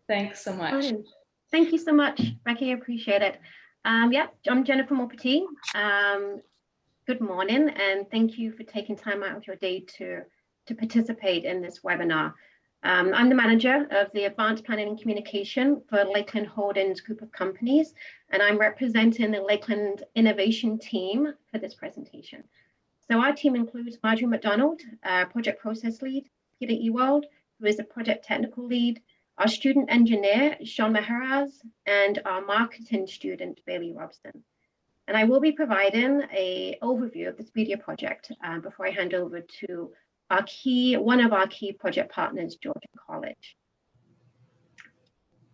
Thanks so much. Brilliant. Thank you so much, Becky. I appreciate it. Yeah, I'm Jennifer Morpati. Good morning, and thank you for taking time out of your day to participate in this webinar. I'm the manager of the Advanced Planning and Communication for Lakeland Holdings group of companies, and I'm representing the Lakeland Innovation team for this presentation. So our team includes Marjorie McDonald, project process lead, Peter Ewald, who is the project technical lead, our student engineer, Sean Maharaz, and our marketing student, Bailey Robson. And I will be providing an overview of the SPEEDIER project before I hand over to one of our key project partners, Georgian College.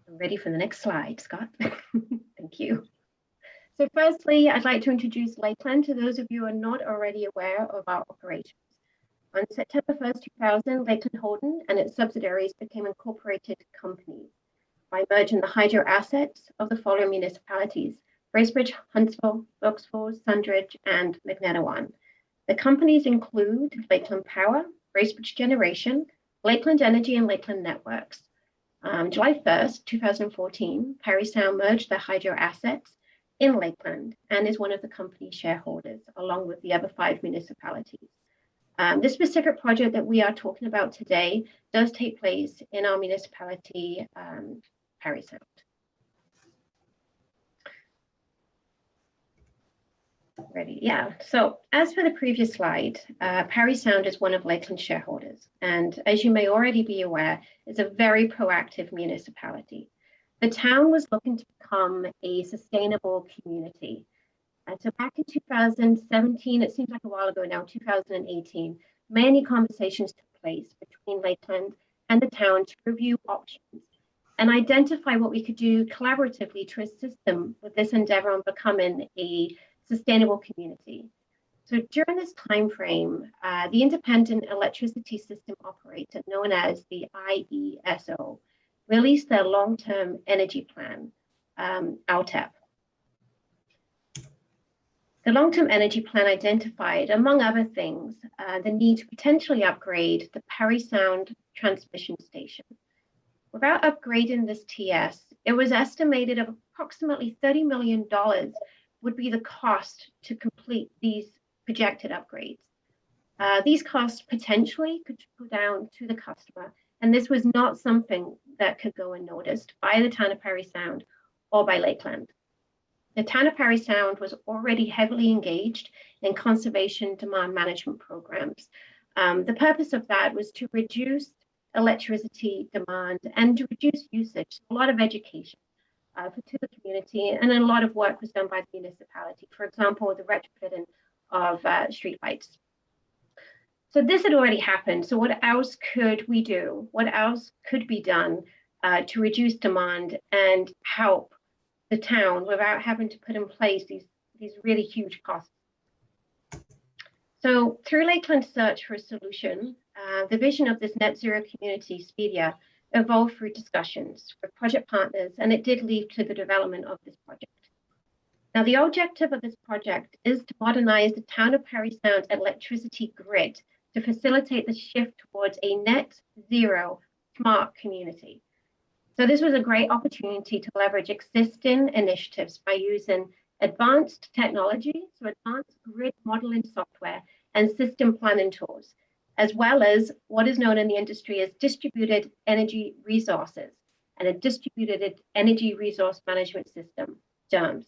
I'm ready for the next slide, Scott. Thank you. So firstly, I'd like to introduce Lakeland to those of you who are not already aware of our operations. On September 1st, 2000, Lakeland Holdings and its subsidiaries became incorporated companies by merging the hydro assets of the following municipalities: Bracebridge, Huntsville, Oxford, Sundridge, and McNettawan. The companies include Lakeland Power, Bracebridge Generation, Lakeland Energy, and Lakeland Networks. July 1st, 2014, Parry Sound merged their hydro assets in Lakeland and is one of the company shareholders, along with the other 5 municipalities. This specific project that we are talking about today does take place in our municipality, Parry Sound. Ready, yeah. So as for the previous slide, Parry Sound is one of Lakeland's shareholders. And as you may already be aware, it's a very proactive municipality. The town was looking to become a sustainable community. And so back in 2017, it seems like a while ago now, 2018, many conversations took place between Lakeland and the town to review options and identify what we could do collaboratively to assist them with this endeavor on becoming a sustainable community. So during this time frame, the Independent Electricity System Operator, known as the IESO, released their long-term energy plan, LTEP. The long-term energy plan identified, among other things, the need to potentially upgrade the Parry Sound transmission station. Without upgrading this TS, it was estimated of approximately $30 million would be the cost to complete these projected upgrades. These costs potentially could go down to the customer, and this was not something that could go unnoticed by the Town of Parry Sound or by Lakeland. The Town of Parry Sound was already heavily engaged in conservation demand management programs. The purpose of that was to reduce electricity demand and to reduce usage, a lot of education to the community, and a lot of work was done by the municipality. For example, the retrofitting of streetlights. So this had already happened. So what else could we do? What else could be done to reduce demand and help the town without having to put in place these really huge costs? So through Lakeland's search for a solution, the vision of this net zero community, SPEEDIER, evolved through discussions with project partners, and it did lead to the development of this project. Now, the objective of this project is to modernize the Town of Parry Sound electricity grid to facilitate the shift towards a net zero smart community. So this was a great opportunity to leverage existing initiatives by using advanced technology, so advanced grid modeling software and system planning tools, as well as what is known in the industry as distributed energy resources and a distributed energy resource management system, DERMS.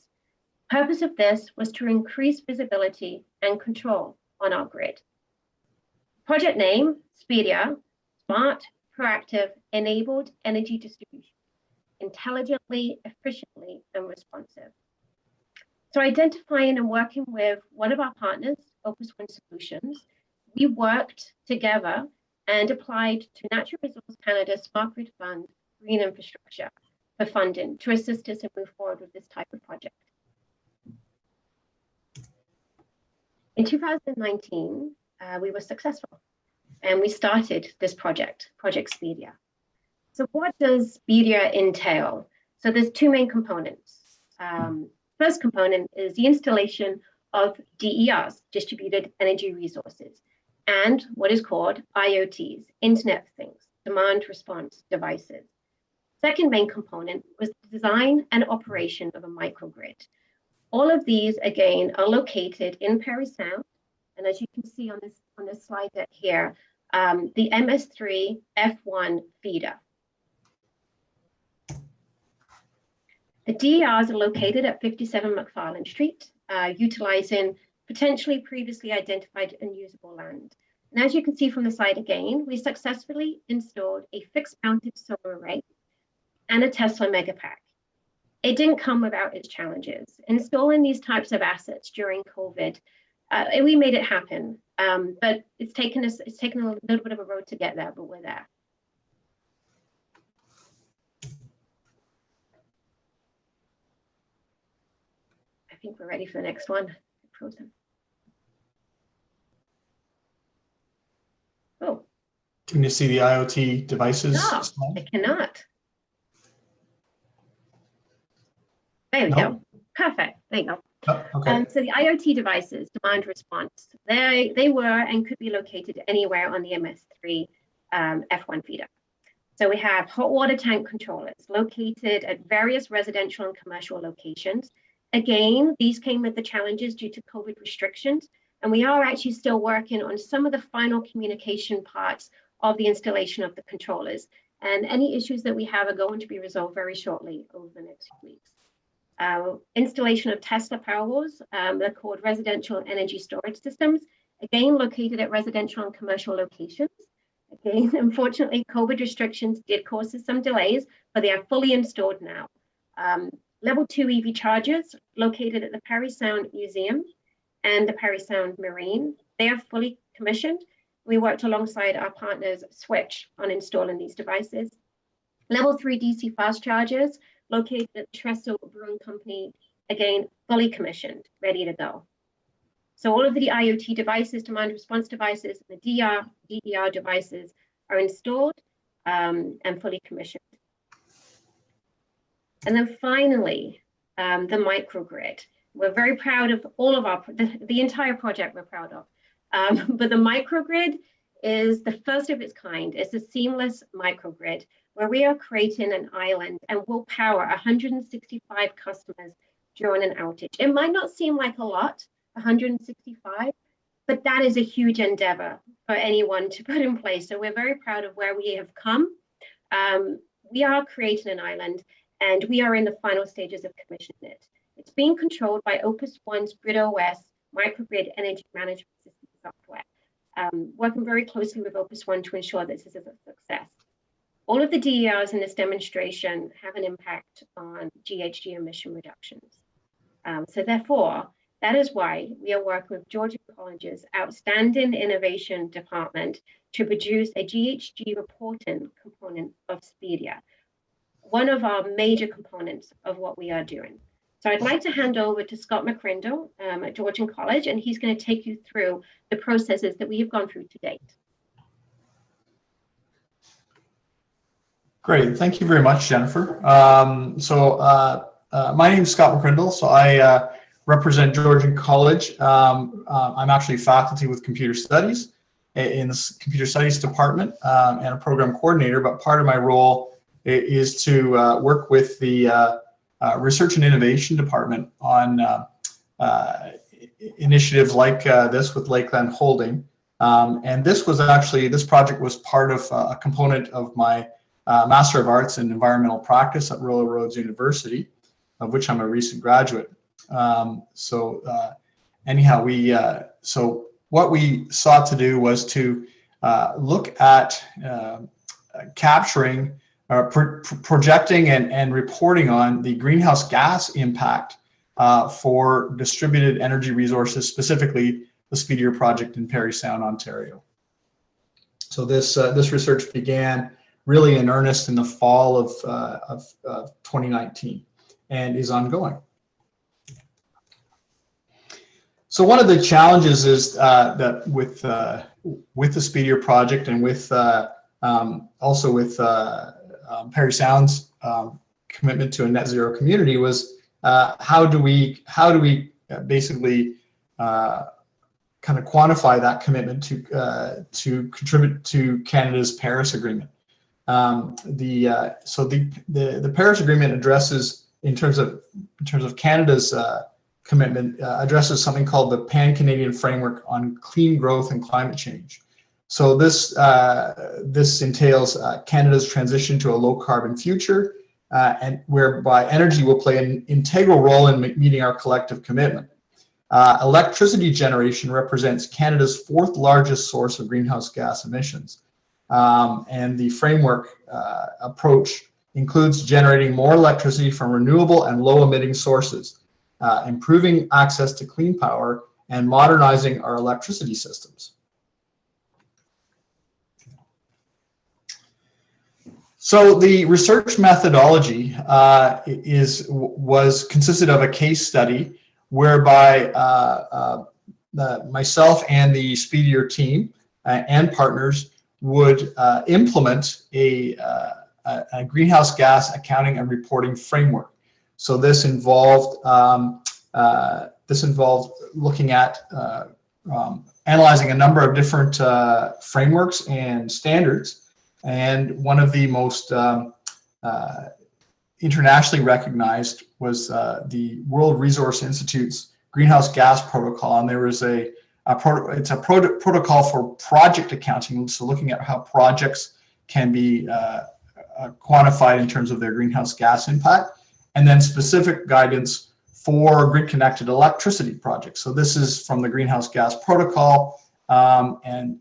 Purpose of this was to increase visibility and control on our grid. Project name, SPEEDIER, Smart, Proactive, Enabled Energy Distribution, intelligently, efficiently, and responsive. So identifying and working with one of our partners, Opus One Solutions, we worked together and applied to Natural Resource Canada's Smart Grid Fund Green Infrastructure for funding to assist us and move forward with this type of project. In 2019, we were successful and we started this project, Project SPEEDIER. So what does SPEEDIER entail? So there's 2 main components. First component is the installation of DERs, distributed energy resources, and what is called IoTs, Internet of Things, demand response devices. Second main component was the design and operation of a microgrid. All of these, again, are located in Parry Sound. And as you can see on this slide deck here, the MS3 F1 feeder. The DERs are located at 57 McFarland Street, utilizing potentially previously identified unusable land. And as you can see from the slide again, we successfully installed a fixed mounted solar array and a Tesla Megapack. It didn't come without its challenges. Installing these types of assets during COVID, we made it happen, but it's taken a little bit of a road to get there, but we're there. I think we're ready for the next one. Frozen. Oh. Can you see the IoT devices? No, I cannot. There we go. Perfect. There you go. Oh, okay. So the IoT devices, demand response, they were and could be located anywhere on the MS3 F1 feeder. So we have hot water tank controllers located at various residential and commercial locations. Again, these came with the challenges due to COVID restrictions, and we are actually still working on some of the final communication parts of the installation of the controllers. And any issues that we have are going to be resolved very shortly over the next few weeks. Installation of Tesla Powerwalls, they're called residential energy storage systems, again located at residential and commercial locations. Again, unfortunately, COVID restrictions did cause us some delays, but they are fully installed now. Level 2 EV chargers located at the Parry Sound Museum and the Parry Sound Marine. They are fully commissioned. We worked alongside our partners Switch on installing these devices. Level 3 DC fast chargers located at the Trestle Brewing Company, again, fully commissioned, ready to go. So all of the IoT devices, demand response devices, the DER devices are installed and fully commissioned. And then finally, the microgrid. We're very proud of all of the entire project we're proud of. But the microgrid is the first of its kind. It's a seamless microgrid where we are creating an island and will power 165 customers during an outage. It might not seem like a lot, 165, but that is a huge endeavor for anyone to put in place. So we're very proud of where we have come. We are creating an island, and we are in the final stages of commissioning it. It's being controlled by Opus One's GridOS microgrid energy management system software, working very closely with Opus One to ensure this is a success. All of the DERs in this demonstration have an impact on GHG emission reductions. So therefore, that is why we are working with Georgian College's Outstanding Innovation Department to produce a GHG reporting component of SPEEDIER, one of our major components of what we are doing. So I'd like to hand over to Scott McCrindle at Georgian College, and he's going to take you through the processes that we have gone through to date. Great, thank you very much, Jennifer. My name is Scott McCrindle, so I represent Georgian College. I'm actually faculty with computer studies in the computer studies department and a program coordinator, but part of my role is to work with the research and innovation department on initiatives like this with Lakeland Holding. And this project was part of a component of my Master of Arts in Environmental Practice at Royal Roads University, of which I'm a recent graduate. So what we sought to do was to look at capturing, projecting and reporting on the greenhouse gas impact for distributed energy resources, specifically the SPEEDIER project in Parry Sound, Ontario. So this research began really in earnest in the fall of 2019 and is ongoing. So one of the challenges is that with the SPEEDIER project and with also with Parry Sound's commitment to a net zero community was how do we basically kind of quantify that commitment to contribute to Canada's Paris Agreement. The Paris Agreement addresses, in terms of Canada's commitment, addresses something called the Pan-Canadian Framework on Clean Growth and Climate Change. So this entails Canada's transition to a low-carbon future, and whereby energy will play an integral role in meeting our collective commitment. Electricity generation represents Canada's 4th largest source of greenhouse gas emissions. And the framework approach includes generating more electricity from renewable and low-emitting sources, improving access to clean power, and modernizing our electricity systems. So the research methodology consisted of a case study whereby myself and the SPEEDIER team and partners would implement a greenhouse gas accounting and reporting framework. So this involved looking at analyzing a number of different frameworks and standards. And one of the most internationally recognized was the World Resource Institute's Greenhouse Gas Protocol. And there was it's a protocol for project accounting, so looking at how projects can be quantified in terms of their greenhouse gas impact, and then specific guidance for grid-connected electricity projects. So this is from the Greenhouse Gas Protocol, and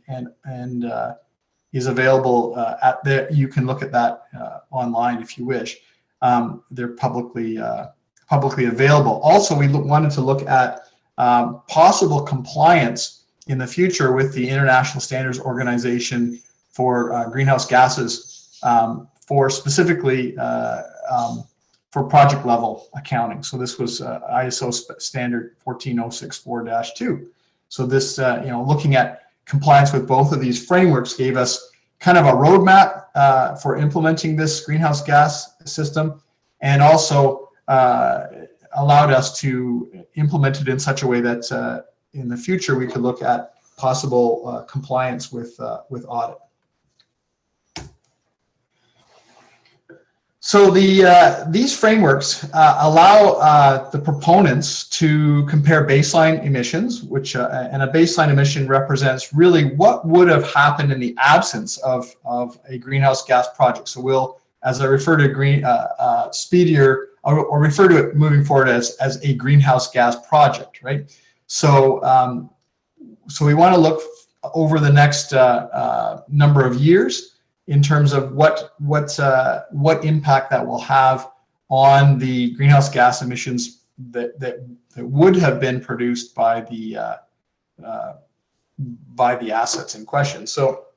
is available you can look at that online if you wish. They're publicly available. Also, we wanted to look at possible compliance in the future with the International Standards Organization for greenhouse gases, for specifically for project level accounting. So this was ISO standard 14064-2. So this, looking at compliance with both of these frameworks gave us kind of a roadmap for implementing this greenhouse gas system, and also allowed us to implement it in such a way that in the future we could look at possible compliance with audit. So these frameworks allow the proponents to compare baseline emissions, which and a baseline emission represents really what would have happened in the absence of a greenhouse gas project. So we'll, as I refer to SPEEDIER, or refer to it moving forward as a greenhouse gas project, right? So so we want to look over the next number of years in terms of what impact that will have on the greenhouse gas emissions that would have been produced by the assets in question. So,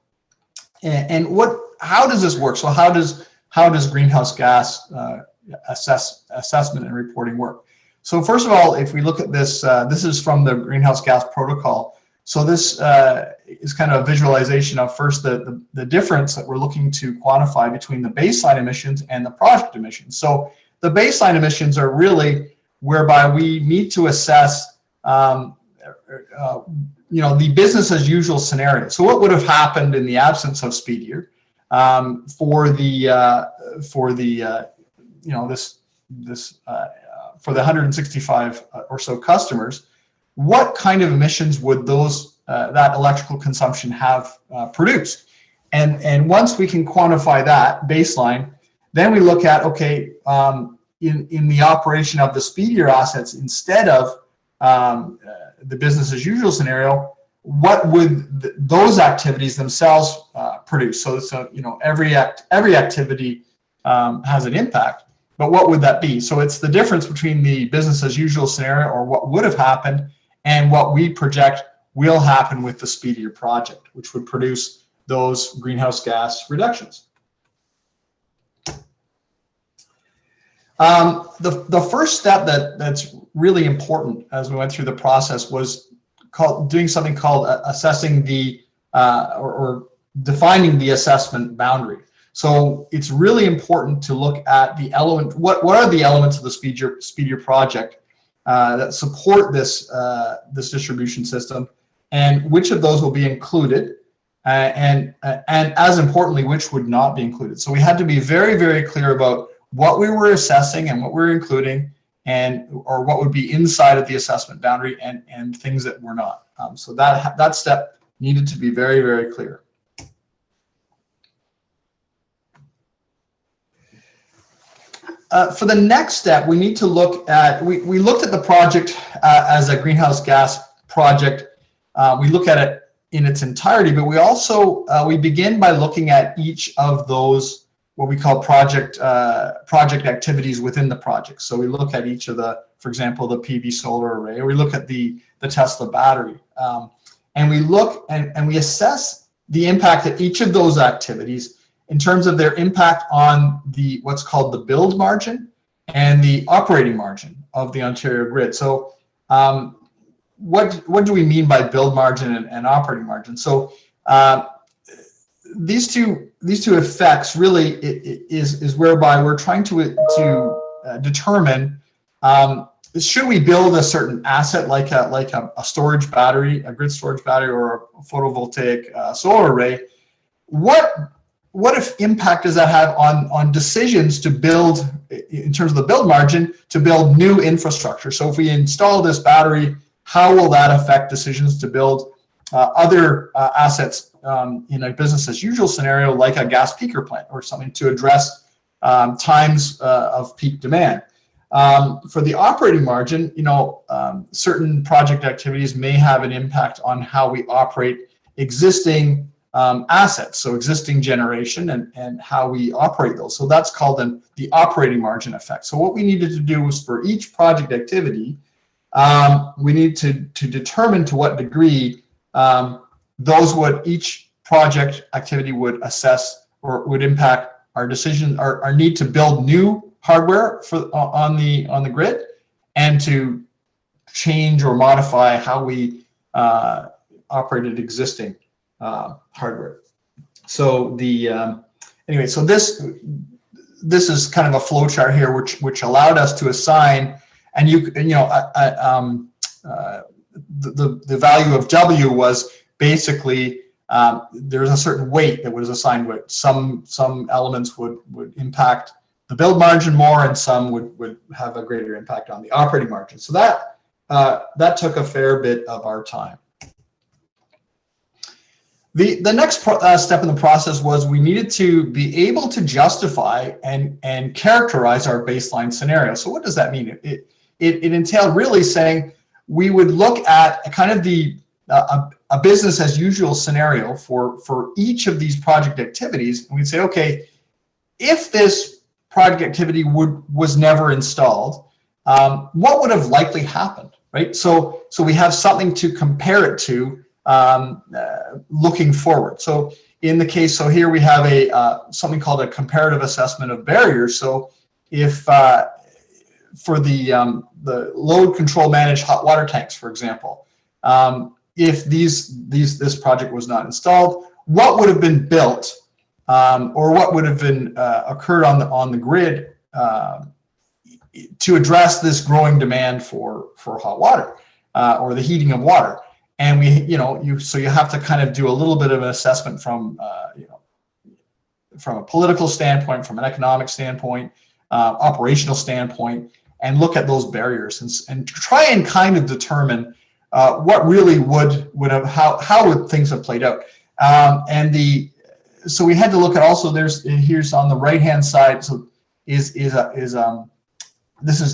how does this work? So how does greenhouse gas assessment and reporting work? So first of all, if we look at this, this is from the Greenhouse Gas Protocol. So this is kind of a visualization of first the difference that we're looking to quantify between the baseline emissions and the project emissions. So the baseline emissions are really whereby we need to assess the business as usual scenario. So what would have happened in the absence of SPEEDIER for the 165 or so customers? What kind of emissions would that electrical consumption have produced? And once we can quantify that baseline, then we look at, okay, in the operation of the SPEEDIER assets, instead of the business as usual scenario, what would those activities themselves produce? So every activity has an impact, but what would that be? So it's the difference between the business as usual scenario, or what would have happened, and what we project will happen with the SPEEDIER project, which would produce those greenhouse gas reductions. The first step that's really important as we went through the process was doing something called assessing or defining the assessment boundary. So it's really important to look at the element. What are the elements of the SPEEDIER project that support this distribution system, and which of those will be included, and as importantly, which would not be included. So we had to be very, very clear about what we were assessing and what we were including, or what would be inside of the assessment boundary, and things that were not. So that step needed to be very, very clear. For the next step, we need to look at, we looked at the project as a greenhouse gas project. We look at it in its entirety, but we also, we begin by looking at each of those, what we call project activities within the project. So we look at each of the, for example, the PV solar array, or we look at the Tesla battery. And we look and we assess the impact of each of those activities in terms of their impact on the what's called the build margin and the operating margin of the Ontario grid. So what do we mean by build margin and operating margin? So these two effects really is whereby we're trying to determine should we build a certain asset like a storage battery, a grid storage battery, or a photovoltaic solar array. What if impact does that have on decisions to build, in terms of the build margin, to build new infrastructure? So if we install this battery, how will that affect decisions to build other assets in a business as usual scenario, like a gas peaker plant or something, to address times of peak demand? For the operating margin, certain project activities may have an impact on how we operate existing assets, so existing generation, and how we operate those. So that's called the operating margin effect. So what we needed to do was, for each project activity, we need to determine to what degree each project activity would assess or would impact our decision, our need to build new hardware on the grid, and to change or modify how we operated existing hardware. So anyway, so this is kind of a flow chart here, which allowed us to assign, and the value of W was basically there's a certain weight that was assigned to it. Some elements would impact the build margin more, and some would have a greater impact on the operating margin. So that took a fair bit of our time. The next step in the process was we needed to be able to justify and characterize our baseline scenario. So what does that mean? It entailed really saying we would look at kind of a business as usual scenario for each of these project activities, and we'd say, okay, if this project activity was never installed, what would have likely happened, right? So we have something to compare it to looking forward. So in the case, so here we have something called a comparative assessment of barriers. So if for the load control managed hot water tanks, for example, if this project was not installed, what would have been built, or what would have been occurred on the grid to address this growing demand for hot water or the heating of water? And so you have to kind of do a little bit of an assessment from a political standpoint, from an economic standpoint, operational standpoint, and look at those barriers and try and kind of determine what really would have, how would things have played out. So we had to look at also, here's on the right hand side, so this is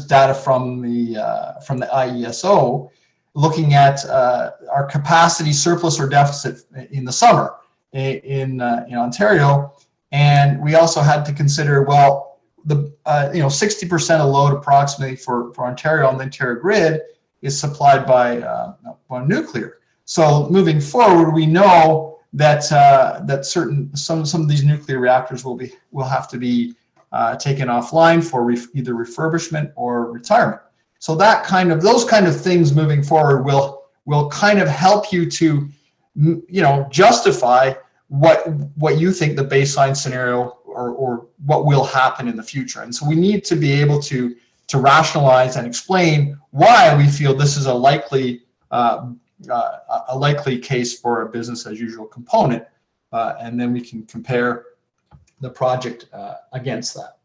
data from the IESO, looking at our capacity surplus or deficit in the summer in Ontario, and we also had to consider, well, the 60% of load approximately for Ontario on the Ontario grid is supplied by nuclear. So moving forward, we know that some of these nuclear reactors will have to be taken offline for either refurbishment or retirement. So those kind of things moving forward will kind of help you to justify what you think the baseline scenario or what will happen in the future. And so we need to be able to rationalize and explain why we feel this is a likely case for a business as usual component and then we can compare the project against that.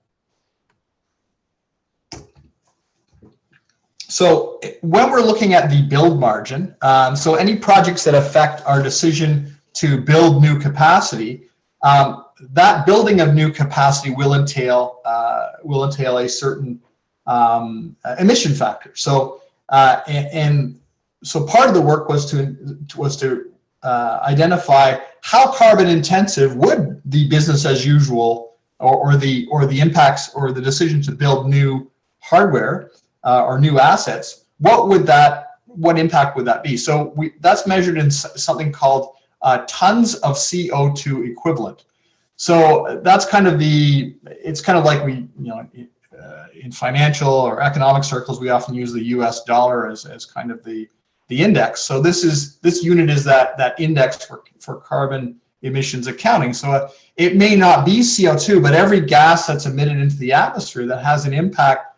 So when we're looking at the build margin, so any projects that affect our decision to build new capacity, that building of new capacity will entail a certain emission factor. So so part of the work was to identify how carbon intensive would the business as usual or the impacts or the decision to build new hardware or new assets. What impact would that be? So that's measured in something called tons of CO2 equivalent. So that's kind of it's kind of like in financial or economic circles, we often use the US dollar as kind of the index. So this unit is that index for carbon emissions accounting. So it may not be CO2, but every gas that's emitted into the atmosphere that has an impact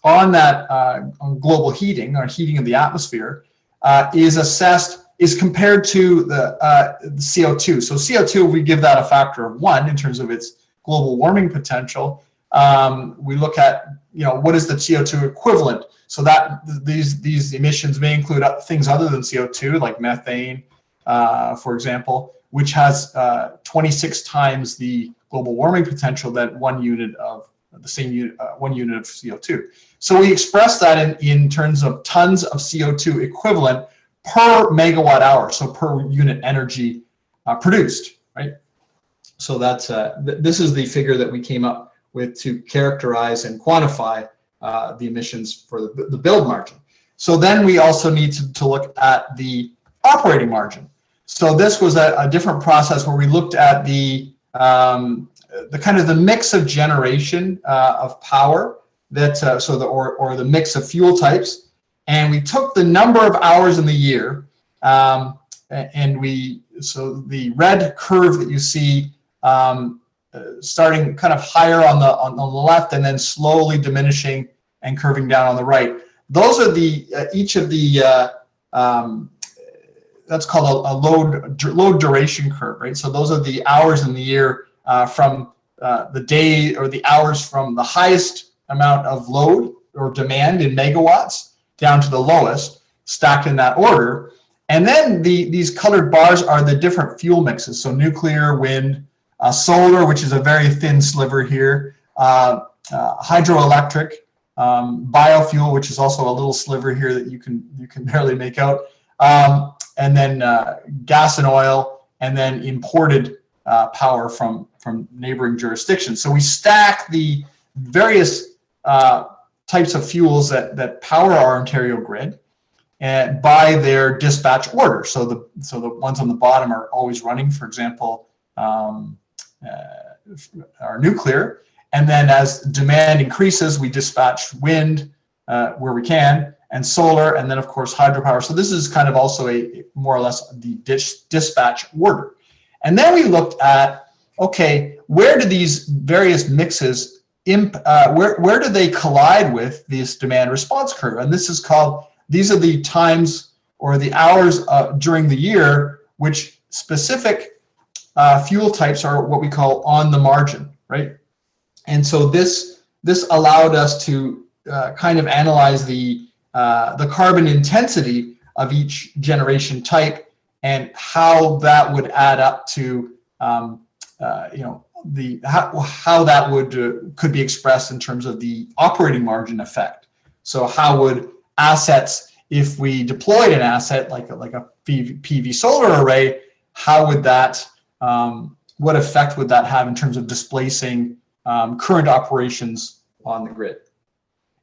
on that on global heating or heating of the atmosphere is compared to the CO2. So CO2, we give that a factor of 1 in terms of its global warming potential. We look at what is the CO2 equivalent. So that these emissions may include things other than CO2, like methane, for example, which has 26 times the global warming potential that 1 unit of the same unit, 1 unit of CO2. So we express that in terms of tons of CO2 equivalent per megawatt hour, so per unit energy produced, right? So that's this is the figure that we came up with to characterize and quantify the emissions for the build margin. So then we also need to look at the operating margin. So this was a different process where we looked at the kind of the mix of generation of power that or the mix of fuel types, and we took the number of hours in the year, and so the red curve that you see starting kind of higher on the left and then slowly diminishing and curving down on the right. Those are each of the that's called a load duration curve, right? So those are the hours in the year from the day or the hours from the highest amount of load or demand in megawatts down to the lowest, stacked in that order. And then these colored bars are the different fuel mixes. So nuclear, wind, solar, which is a very thin sliver here, hydroelectric, biofuel, which is also a little sliver here that you can barely make out, and then gas and oil, and then imported power from neighboring jurisdictions. So we stack the various types of fuels that power our Ontario grid and by their dispatch order. So the ones on the bottom are always running, for example, our nuclear. And then as demand increases, we dispatch wind where we can, and solar, and then of course hydropower. So this is kind of also a more or less the dispatch order. And then we looked at, okay, where do these various mixes, where do they collide with this demand response curve? And this is called, these are the times or the hours during the year which specific fuel types are what we call on the margin, right? And so this allowed us to kind of analyze the carbon intensity of each generation type and how that would add up to how that could be expressed in terms of the operating margin effect. So how would assets, if we deployed an asset like a PV solar array, how would that what effect would that have in terms of displacing current operations on the grid?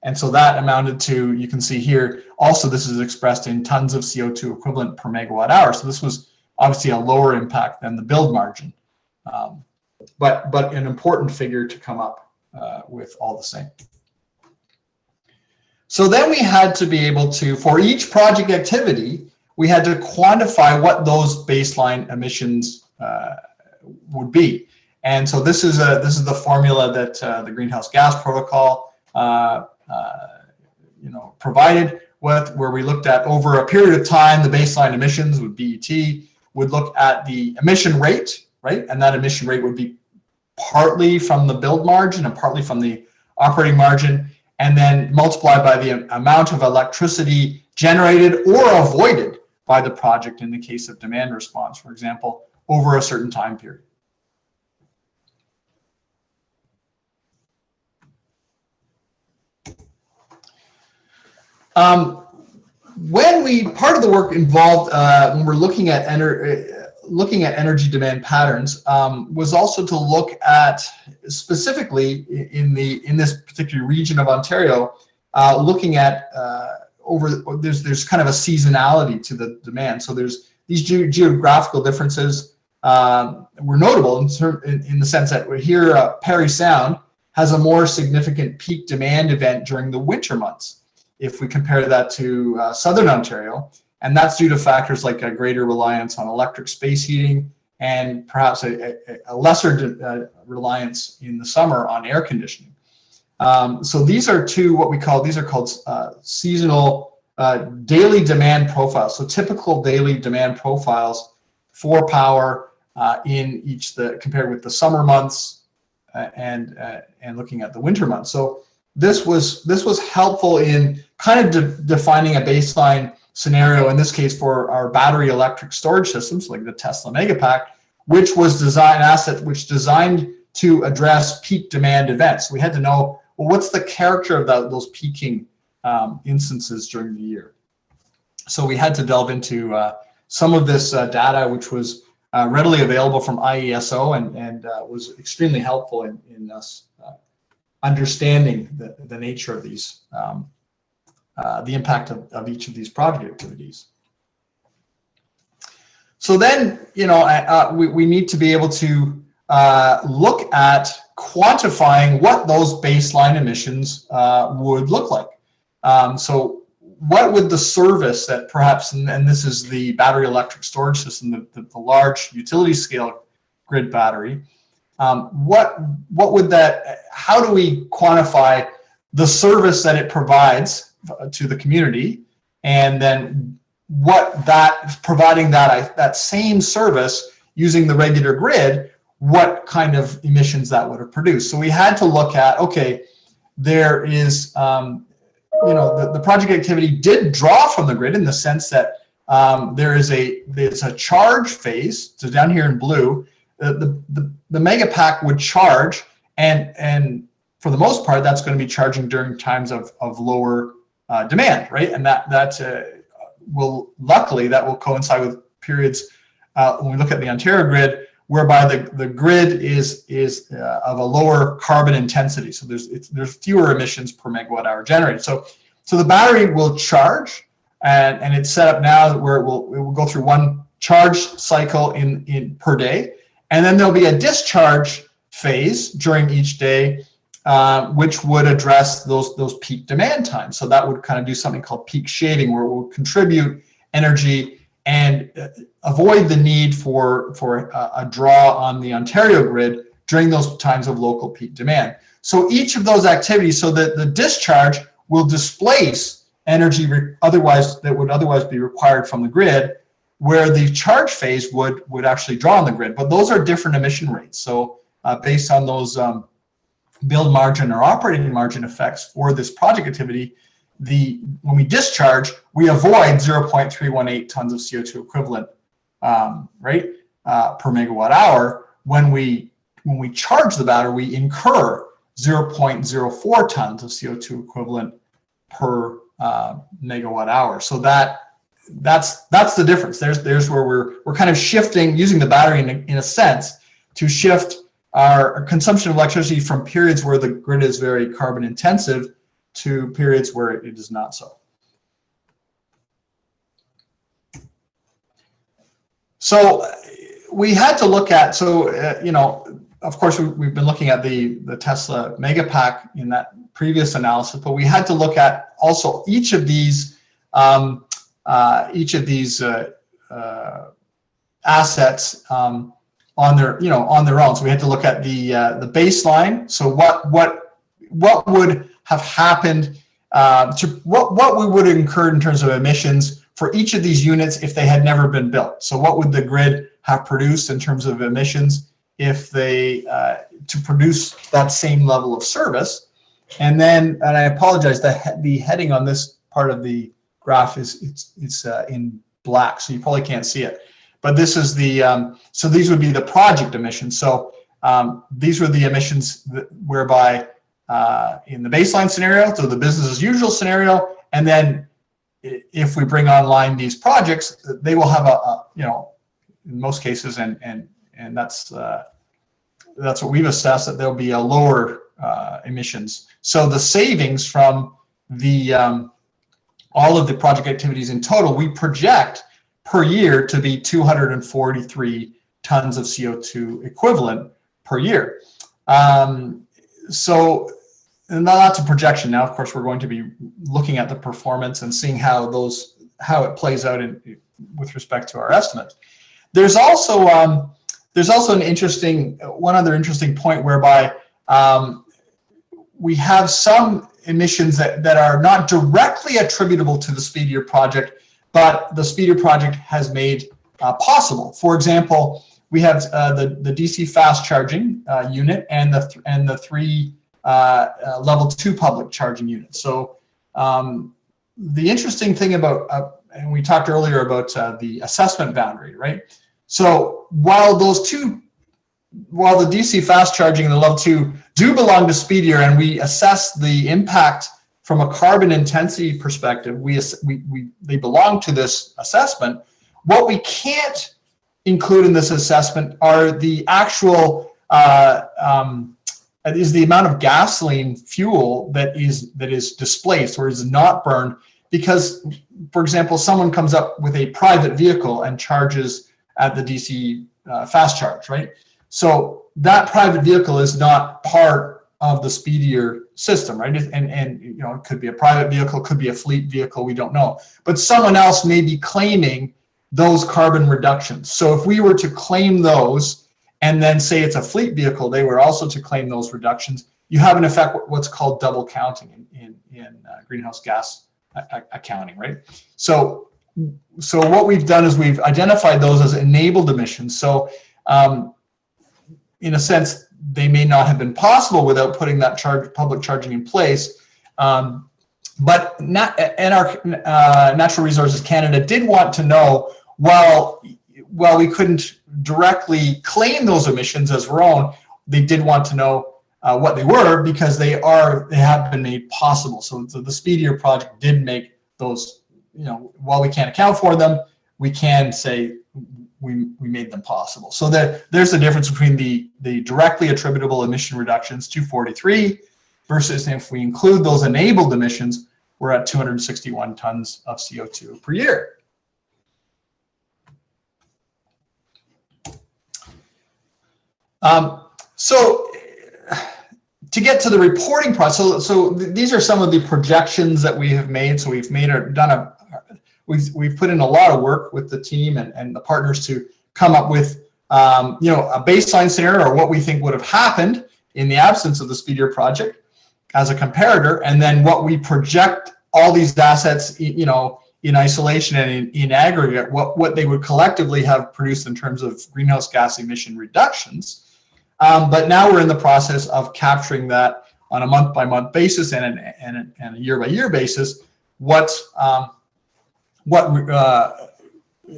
And so that amounted to, you can see here, also this is expressed in tons of CO2 equivalent per megawatt hour. So this was obviously a lower impact than the build margin, but an important figure to come up with all the same. So then we had to be able to, for each project activity, we had to quantify what those baseline emissions would be. And so this is the formula that the Greenhouse Gas Protocol provided with, where we looked at over a period of time the baseline emissions with BET, would look at the emission rate right? And that emission rate would be partly from the build margin and partly from the operating margin, and then multiplied by the amount of electricity generated or avoided by the project in the case of demand response, for example, over a certain time period. Part of the work involved when we're looking at energy demand patterns was also to look at, specifically in this particular region of Ontario, looking at there's kind of a seasonality to the demand. So there's these geographical differences were notable in the sense that here Parry Sound has a more significant peak demand event during the winter months if we compare that to Southern Ontario, and that's due to factors like a greater reliance on electric space heating and perhaps a lesser reliance in the summer on air conditioning. So these are called seasonal daily demand profiles. So typical daily demand profiles for power compared with the summer months and looking at the winter months. So this was helpful in kind of defining a baseline scenario, in this case for our battery electric storage systems like the Tesla Megapack, which was designed to address peak demand events. We had to know, well, what's the character of those peaking instances during the year. So we had to delve into some of this data, which was readily available from IESO and was extremely helpful in us understanding the nature of these, the impact of each of these project activities. So then, we need to be able to look at quantifying what those baseline emissions would look like. So what would the service that perhaps, and this is the battery electric storage system, the large utility scale grid battery, what would that, how do we quantify the service that it provides to the community, and then providing that same service using the regular grid, what kind of emissions that would have produced. So we had to look at, okay, there is, the project activity did draw from the grid in the sense that there's a charge phase. So down here in blue, the Megapack would charge, and for the most part, that's going to be charging during times of lower demand, right? And that will coincide with periods when we look at the Ontario grid, whereby the grid is of a lower carbon intensity. So there's fewer emissions per megawatt hour generated. So the battery will charge, and it's set up now where it will go through one charge cycle in per day, and then there'll be a discharge phase during each day, which would address those peak demand times. So that would kind of do something called peak shaving, where it will contribute energy and avoid the need for a draw on the Ontario grid during those times of local peak demand. So each of those activities, so that the discharge will displace energy that would otherwise be required from the grid, where the charge phase would actually draw on the grid. But those are different emission rates. So based on those build margin or operating margin effects for this project activity, when we discharge, we avoid 0.318 tons of CO2 equivalent, per megawatt hour. When we charge the battery, we incur 0.04 tons of CO2 equivalent per megawatt hour. So that's the difference. There's where we're kind of shifting, using the battery in a sense to shift our consumption of electricity from periods where the grid is very carbon intensive to periods where it is not so. So we had to look at, of course, we've been looking at the Tesla Megapack in that previous analysis, but we had to look at also each of these assets on their own. So we had to look at the baseline. So what would have happened what we would have incurred in terms of emissions for each of these units if they had never been built. So what would the grid have produced in terms of emissions if they to produce that same level of service. And then, and I apologize, the heading on this part of the graph is it's in black, so you probably can't see it. But this is the so these would be the project emissions. So these were the emissions whereby in the baseline scenario, so the business as usual scenario, and then if we bring online these projects, they will have a you know, in most cases, and that's what we've assessed, that there'll be a lower emissions. So the savings from the all of the project activities in total, we project per year to be 243 tons of CO2 equivalent per year. So, and that's a projection. Now, of course, we're going to be looking at the performance and seeing how it plays out with respect to our estimates. There's also one other interesting point whereby we have some emissions that are not directly attributable to the SPEEDIER project, but the SPEEDIER project has made possible. For example, we have the DC fast charging unit and the three level 2 public charging units. So the interesting thing about, and we talked earlier about the assessment boundary, right? So while the DC fast charging and the level 2 do belong to SPEEDIER, and we assess the impact from a carbon intensity perspective, they belong to this assessment. What we can't include in this assessment are the actual is the amount of gasoline fuel that is displaced or is not burned, because, for example, someone comes up with a private vehicle and charges at the DC fast charge, right? So that private vehicle is not part of the SPEEDIER system, right? And you know, it could be a private vehicle, could be a fleet vehicle, we don't know. But someone else may be claiming those carbon reductions. So if we were to claim those and then say it's a fleet vehicle, they were also to claim those reductions, you have in effect what's called double counting in greenhouse gas accounting, right? So what we've done is we've identified those as enabled emissions. So in a sense, they may not have been possible without putting that public charging in place. But our Natural Resources Canada did want to know, while we couldn't directly claim those emissions as our own, they did want to know what they were, because they have been made possible. So the SPEEDIER project did make those, you know, while we can't account for them, we can say we made them possible. So there's the difference between the directly attributable emission reductions, 243, versus if we include those enabled emissions, we're at 261 tons of CO2 per year. So to get to the reporting process, so these are some of the projections that we have made. So we've put in a lot of work with the team and the partners to come up with you know, a baseline scenario, or what we think would have happened in the absence of the SPEEDIER project as a comparator, and then what we project all these assets, you know, in isolation and in aggregate, what they would collectively have produced in terms of greenhouse gas emission reductions. But now we're in the process of capturing that on a month-by-month basis and a year-by-year basis. What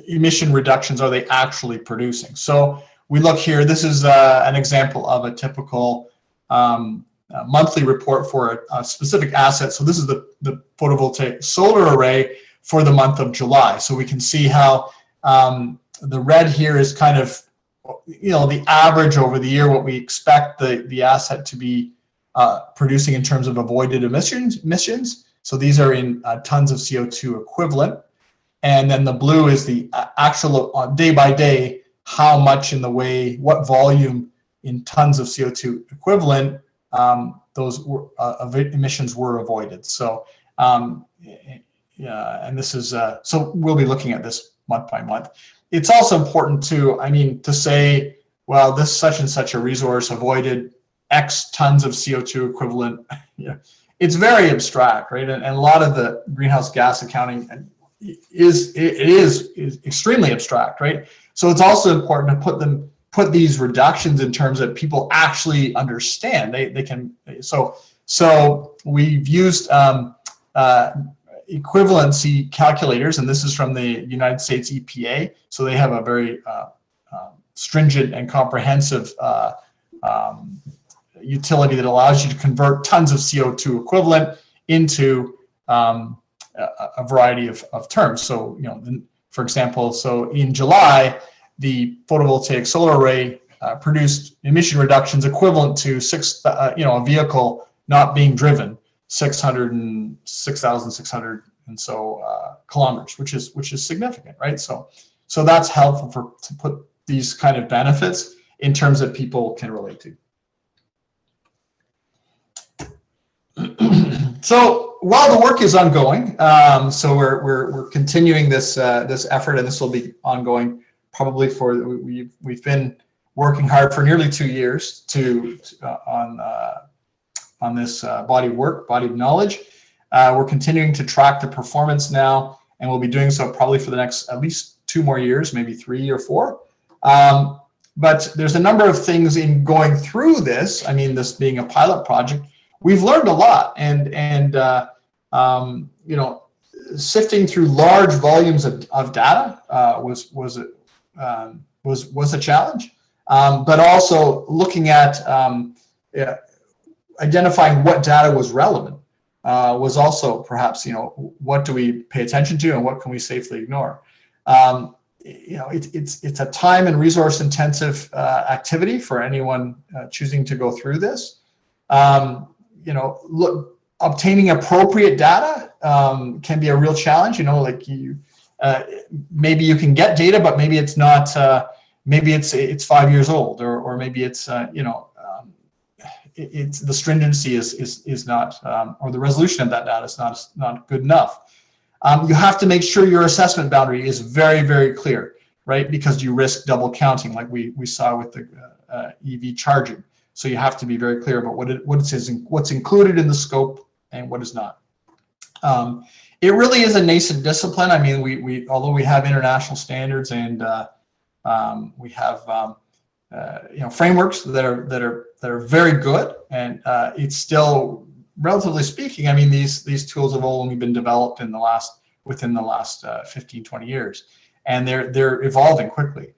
emission reductions are they actually producing? So we look here. This is an example of a typical monthly report for a specific asset. So this is the photovoltaic solar array for the month of July. So we can see how the red here is kind of, you know, the average over the year, what we expect the asset to be producing in terms of avoided emissions. So these are in tons of CO2 equivalent. And then the blue is the actual day by day, how much in the way, what volume in tons of CO2 equivalent those emissions were avoided. So yeah, and this is, so we'll be looking at this month by month. It's also important to say, well, this such and such a resource avoided X tons of CO2 equivalent. Yeah, it's very abstract, right? And a lot of the greenhouse gas accounting is extremely abstract, right? So it's also important to put these reductions in terms that people actually understand. They can, so we've used equivalency calculators, and this is from the United States EPA. So they have a very stringent and comprehensive utility that allows you to convert tons of CO2 equivalent into a variety of terms. So, for example, so in July, the photovoltaic solar array produced emission reductions equivalent to a vehicle not being driven 6,600 and so kilometers, which is significant, right? So that's helpful to put these kind of benefits in terms that people can relate to. So while the work is ongoing, so we're continuing this effort, and this will be ongoing probably for we've been working hard for nearly 2 years on this body of work, body of knowledge. We're continuing to track the performance now, and we'll be doing so probably for the next at least 2 more years, maybe 3 or 4. But there's a number of things in going through this. I mean, this being a pilot project, we've learned a lot, and sifting through large volumes of data was a challenge. But also looking at identifying what data was relevant was also perhaps, what do we pay attention to and what can we safely ignore? It's a time and resource intensive activity for anyone choosing to go through this. Obtaining appropriate data can be a real challenge. Maybe you can get data, but maybe it's not. Maybe it's 5 years old, or maybe it's it's the stringency is not, or the resolution of that data is not good enough. You have to make sure your assessment boundary is very, very clear, right? Because you risk double counting, like we saw with the EV charging. So you have to be very clear about what's included in the scope and what is not. It really is a nascent discipline. I mean, although we have international standards and we have frameworks that are very good, and it's still, relatively speaking, I mean, these tools have only been developed within the last 15, 20 years, and they're evolving quickly.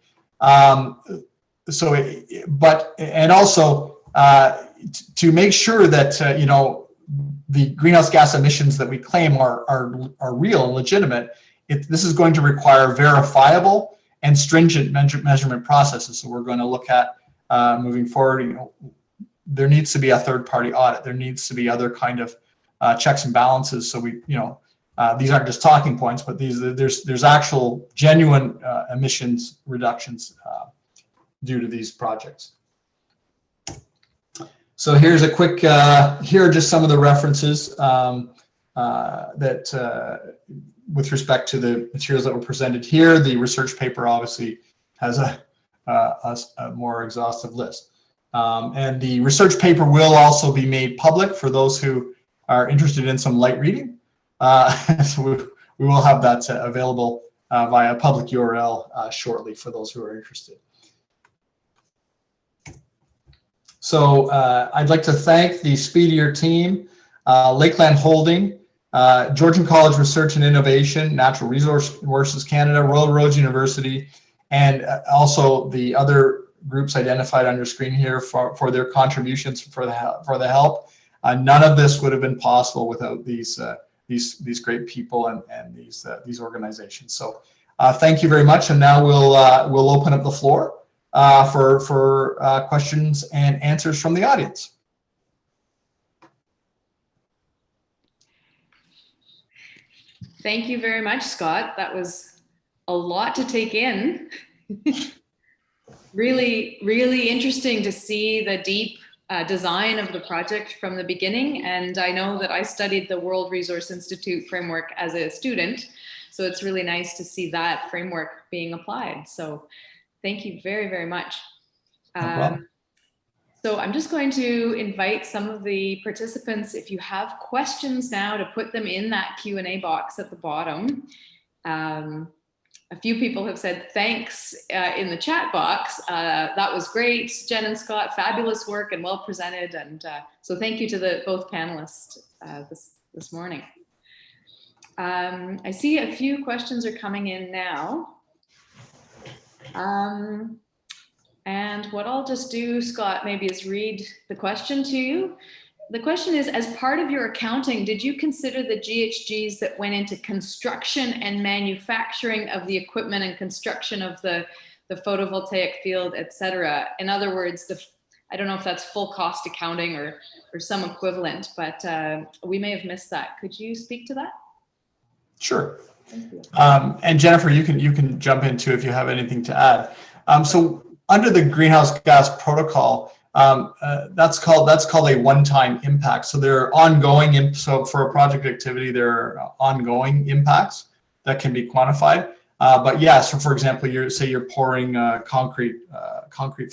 To make sure that the greenhouse gas emissions that we claim are real and legitimate, this is going to require verifiable and stringent measurement processes. So we're going to look at moving forward. There needs to be a third-party audit. There needs to be other kind of checks and balances. So these aren't just talking points, but there's actual genuine emissions reductions due to these projects. So here's a quick, here are just some of the references with respect to the materials that were presented here. The research paper obviously has a more exhaustive list. And the research paper will also be made public for those who are interested in some light reading. So we will have that available via public URL shortly for those who are interested. So I'd like to thank the SPEEDIER team, Lakeland Holding, Georgian College Research and Innovation, Natural Resources Canada, Royal Roads University, and also the other groups identified on your screen here for their contributions for the help. None of this would have been possible without these great people and these organizations. So thank you very much, and now we'll open up the floor for questions and answers from the audience. Thank you very much, Scott. That was a lot to take in. Really, really interesting to see the deep design of the project from the beginning. And I know that I studied the World Resource Institute framework as a student, so it's really nice to see that framework being applied. So thank you very, very much. No problem. So I'm just going to invite some of the participants, if you have questions now, to put them in that Q&A box at the bottom. a few people have said thanks in the chat box. That was great, Jen and Scott, fabulous work and well presented. And so thank you to the both panelists this morning. I see a few questions are coming in now. And what I'll just do, Scott, maybe is read the question to you. The question is, as part of your accounting, did you consider the GHGs that went into construction and manufacturing of the equipment and construction of the photovoltaic field, et cetera? In other words, I don't know if that's full cost accounting or some equivalent, but we may have missed that. Could you speak to that? Sure. Thank you. And Jennifer, you can jump in too if you have anything to add. So under the greenhouse gas protocol, that's called a one-time impact. So there are ongoing, so for a project activity, there are ongoing impacts that can be quantified. But yeah, so for example, you're pouring concrete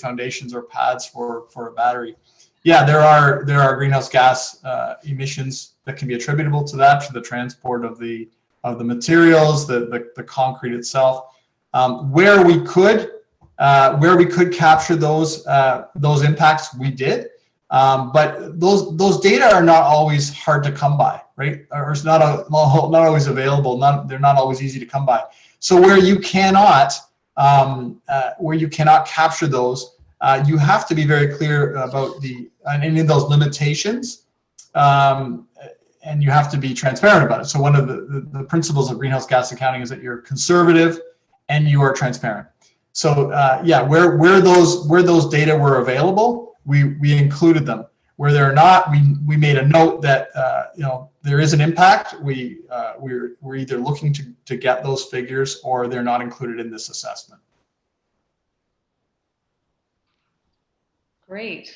foundations or pads for a battery. Yeah, there are greenhouse gas emissions that can be attributable to that, to the transport of the materials, the concrete itself. Where we could capture those impacts, we did. But those data are not always hard to come by, right? Or it's not always available. They're not always easy to come by. So where you cannot capture those, you have to be very clear about any of those limitations, and you have to be transparent about it. So one of the principles of greenhouse gas accounting is that you're conservative and you are transparent. So yeah, where those data were available, we included them. Where they're not, we made a note that there is an impact. We're either looking to get those figures or they're not included in this assessment. Great.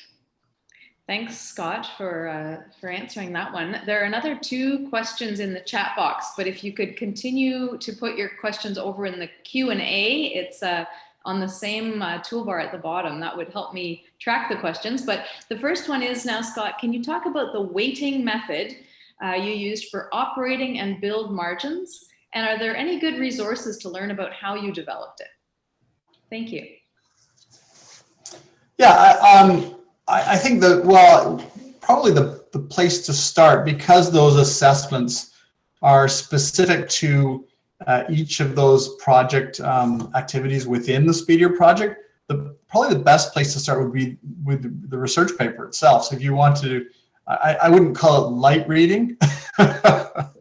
Thanks, Scott, for answering that one. There are another two questions in the chat box, but if you could continue to put your questions over in the Q&A, it's on the same toolbar at the bottom. That would help me track the questions. But the first one is now, Scott, can you talk about the weighting method you used for operating and build margins? And are there any good resources to learn about how you developed it? Thank you. Yeah, I think probably the place to start, because those assessments are specific to each of those project activities within the SPEEDIER project, probably the best place to start would be with the research paper itself. So if you want to, I wouldn't call it light reading, but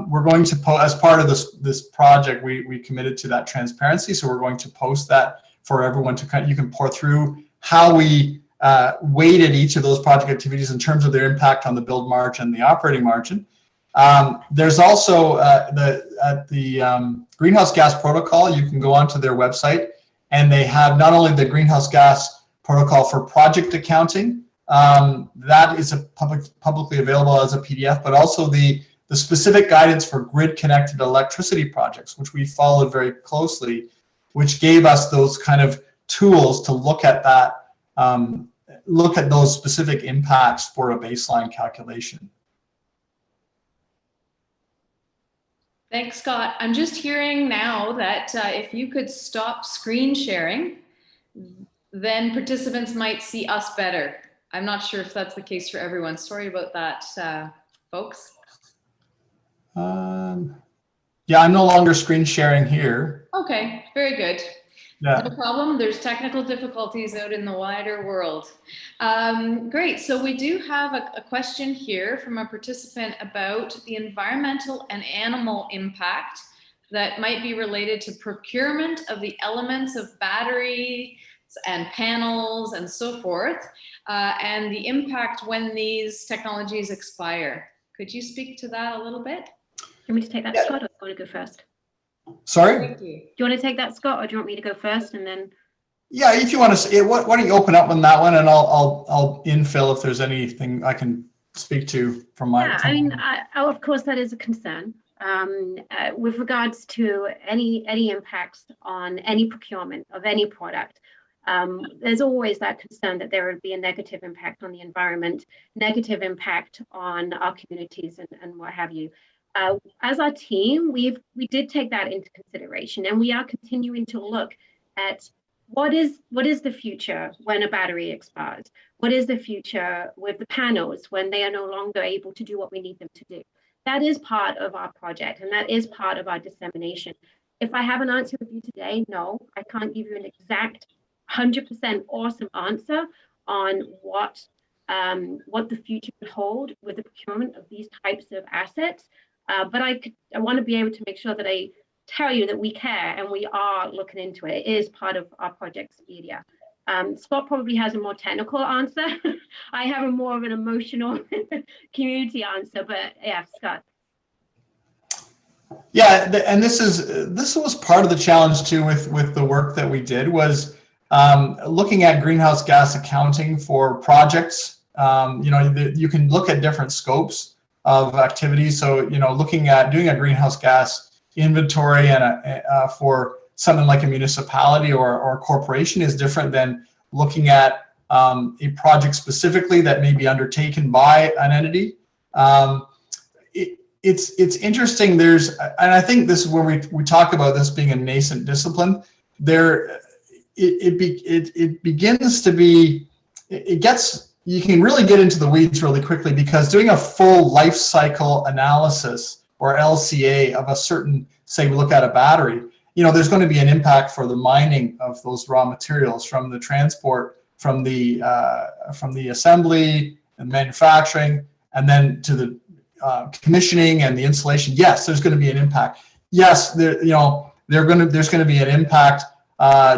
we're going to post, as part of this project, we committed to that transparency. So we're going to post that for everyone to you can pour through how we weighted each of those project activities in terms of their impact on the build margin and the operating margin. There's also the greenhouse gas protocol. You can go onto their website, and they have not only the greenhouse gas protocol for project accounting, that is publicly available as a PDF, but also the specific guidance for grid connected electricity projects, which we followed very closely, which gave us those kind of tools to look at that, look at those specific impacts for a baseline calculation. Thanks, Scott. I'm just hearing now that if you could stop screen sharing, then participants might see us better. I'm not sure if that's the case for everyone. Sorry about that, folks. Yeah, I'm no longer screen sharing here. Okay, very good. Yeah. No problem. There's technical difficulties out in the wider world. Great. So we do have a question here from a participant about the environmental and animal impact that might be related to procurement of the elements of batteries and panels and so forth, and the impact when these technologies expire. Could you speak to that a little bit? Do you want me to take that, Scott, or do you want to go first? Sorry? Thank you. Do you want to take that, Scott, or do you want me to go first and then? Yeah, if you want to, why don't you open up on that one, and I'll infill if there's anything I can speak to from my. Yeah, I mean, of course, that is a concern with regards to any impacts on any procurement of any product. There's always that concern that there would be a negative impact on the environment, negative impact on our communities and what have you. As our team, we did take that into consideration, and we are continuing to look at what is the future when a battery expires? What is the future with the panels when they are no longer able to do what we need them to do? That is part of our project, and that is part of our dissemination. If I have an answer for you today, no, I can't give you an exact 100% awesome answer on what the future would hold with the procurement of these types of assets. But I want to be able to make sure that I tell you that we care and we are looking into it. It is part of our project SPEEDIER. Scott probably has a more technical answer. I have a more of an emotional community answer, but yeah, Scott. Yeah, and this was part of the challenge too with the work that we did was looking at greenhouse gas accounting for projects. You can look at different scopes of activities. So looking at doing a greenhouse gas inventory and for something like a municipality or a corporation is different than looking at a project specifically that may be undertaken by an entity. It's interesting. And I think this is where we talk about this being a nascent discipline. It begins to be. You can really get into the weeds really quickly because doing a full life cycle analysis or LCA of a certain, say we look at a battery, there's going to be an impact for the mining of those raw materials, from the transport, from the assembly and manufacturing, and then to the commissioning and the installation. Yes, there's going to be an impact. Yes, there's going to be an impact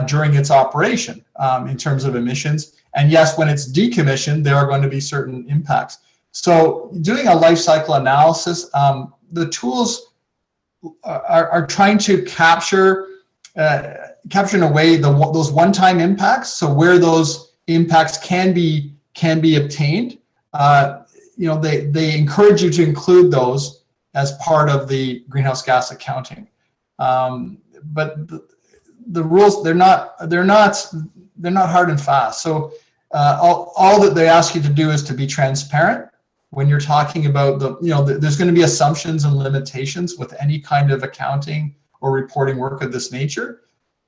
during its operation in terms of emissions. And yes, when it's decommissioned, there are going to be certain impacts. So doing a life cycle analysis, the tools are trying to capture in a way those one-time impacts. So where those impacts can be obtained, they encourage you to include those as part of the greenhouse gas accounting. But the rules, they're not hard and fast. So all that they ask you to do is to be transparent when you're talking about there's going to be assumptions and limitations with any kind of accounting or reporting work of this nature.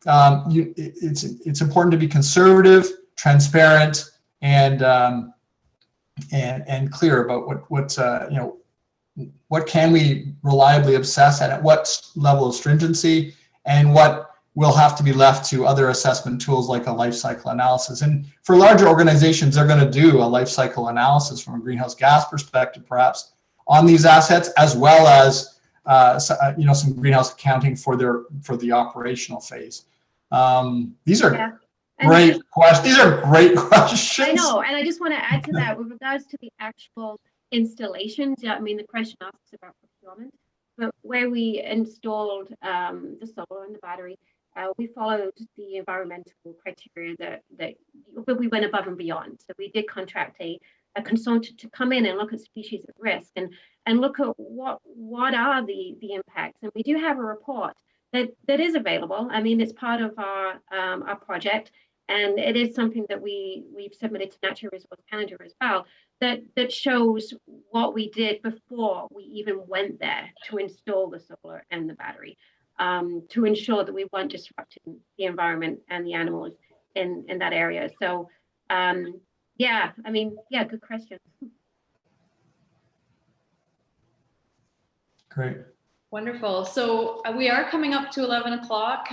It's important to be conservative, transparent, and clear about what can we reliably assess and at what level of stringency, and what will have to be left to other assessment tools like a life cycle analysis. And for larger organizations, they're going to do a life cycle analysis from a greenhouse gas perspective, perhaps, on these assets, as well as some greenhouse accounting for the operational phase. These are great questions. These are great questions. I know, and I just want to add to that with regards to the actual installations. Yeah, I mean, the question asks about procurement, but where we installed the solar and the battery, we followed the environmental criteria that we went above and beyond. So we did contract a consultant to come in and look at species at risk and look at what are the impacts. And we do have a report that is available. I mean, it's part of our project, and it is something that we've submitted to Natural Resource Canada as well, that shows what we did before we even went there to install the solar and the battery, to ensure that we weren't disrupting the environment and the animals in that area. So good question. Great. Wonderful. So we are coming up to 11 o'clock.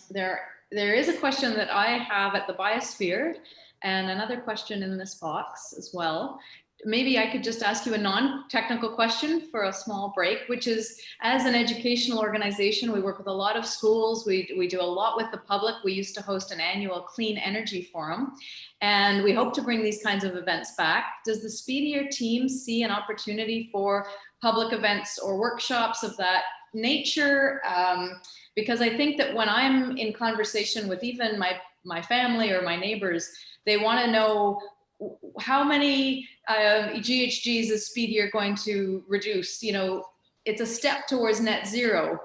There is a question that I have at the biosphere and another question in this box as well. Maybe I could just ask you a non-technical question for a small break, which is, as an educational organization, we work with a lot of schools. We do a lot with the public. We used to host an annual clean energy forum, and we hope to bring these kinds of events back. Does the SPEEDIER team see an opportunity for public events or workshops of that nature? Because I think that when I'm in conversation with even my family or my neighbors, they want to know how many GHGs is SPEEDIER going to reduce. It's a step towards net zero,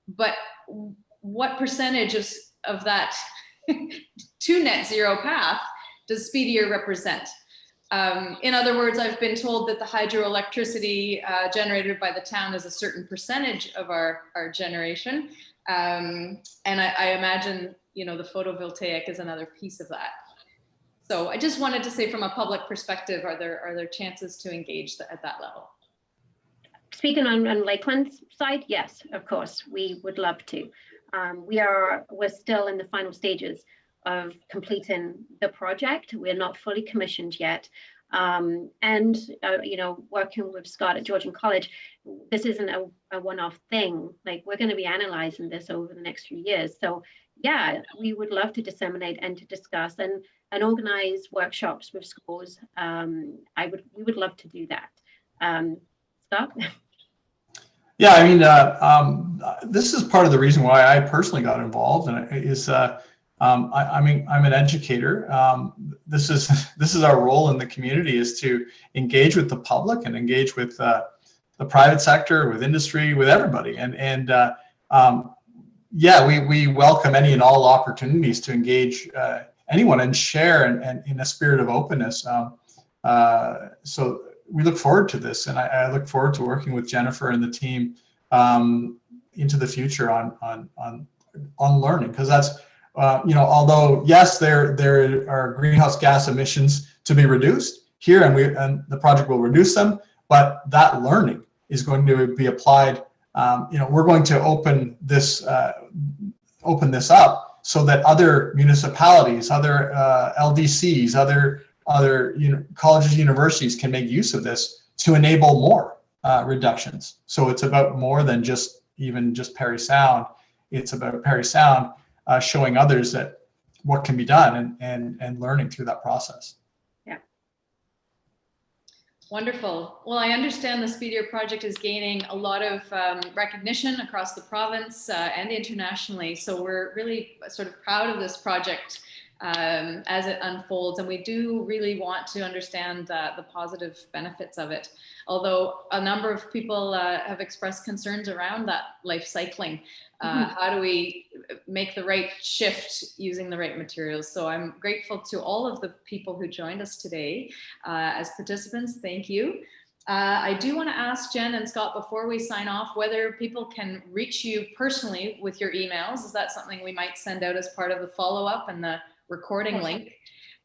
but what percentage of that to net zero path does SPEEDIER represent? In other words, I've been told that the hydroelectricity generated by the town is a certain percentage of our generation. And I imagine, you know, the photovoltaic is another piece of that. So I just wanted to say, from a public perspective, are there chances to engage at that level? Speaking on Lakeland's side, yes, of course, we would love to. We're still in the final stages of completing the project. We're not fully commissioned yet. You know, working with Scott at Georgian College, this isn't a one-off thing. Like, we're going to be analyzing this over the next few years. So yeah, we would love to disseminate and to discuss and organize workshops with schools. We would love to do that. Scott? Yeah, I mean, this is part of the reason why I personally got involved, and I mean, I'm an educator. This is our role in the community, is to engage with the public and engage with the private sector, with industry, with everybody. Yeah, we welcome any and all opportunities to engage anyone and share and in a spirit of openness. So we look forward to this, and I look forward to working with Jennifer and the team into the future on learning, because that's you know, although yes, there are greenhouse gas emissions to be reduced here, and the project will reduce them, but that learning is going to be applied. You know, we're going to open this up so that other municipalities, other LDCs, other colleges, universities can make use of this to enable more reductions. So it's about more than just Parry Sound. It's about Parry Sound showing others that what can be done and learning through that process. Yeah. Wonderful. Well, I understand the SPEEDIER project is gaining a lot of recognition across the province and internationally. So we're really sort of proud of this project as it unfolds, and we do really want to understand the positive benefits of it. Although a number of people have expressed concerns around that life cycling. How do we make the right shift using the right materials? So I'm grateful to all of the people who joined us today as participants. Thank you. I do want to ask Jen and Scott, before we sign off, whether people can reach you personally with your emails. Is that something we might send out as part of the follow-up and the recording link?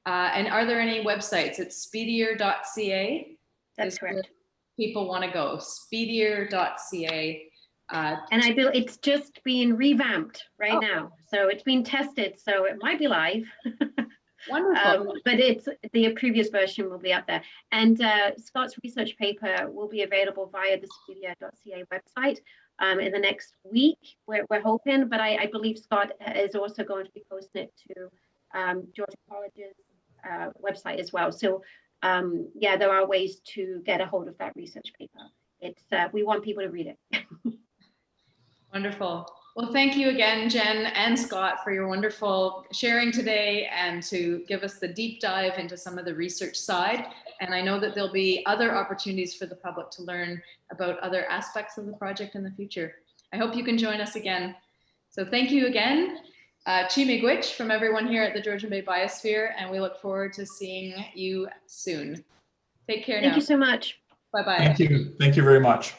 And are there any websites? It's speedier.ca. That's correct. People want to go speedier.ca. And I feel it's just being revamped right now. So it's been tested. So it might be live. Wonderful. But the previous version will be up there. And Scott's research paper will be available via the speedier.ca website in the next week. We're hoping, but I believe Scott is also going to be posting it to Georgian College's website as well. So yeah, there are ways to get a hold of that research paper. It's we want people to read it. Wonderful. Well, thank you again, Jen and Scott, for your wonderful sharing today and to give us the deep dive into some of the research side. And I know that there'll be other opportunities for the public to learn about other aspects of the project in the future. I hope you can join us again. So thank you again. Chimigwich from everyone here at the Georgian Bay Biosphere, and we look forward to seeing you soon. Take care now. Thank you so much. Bye-bye. Thank you. Thank you very much.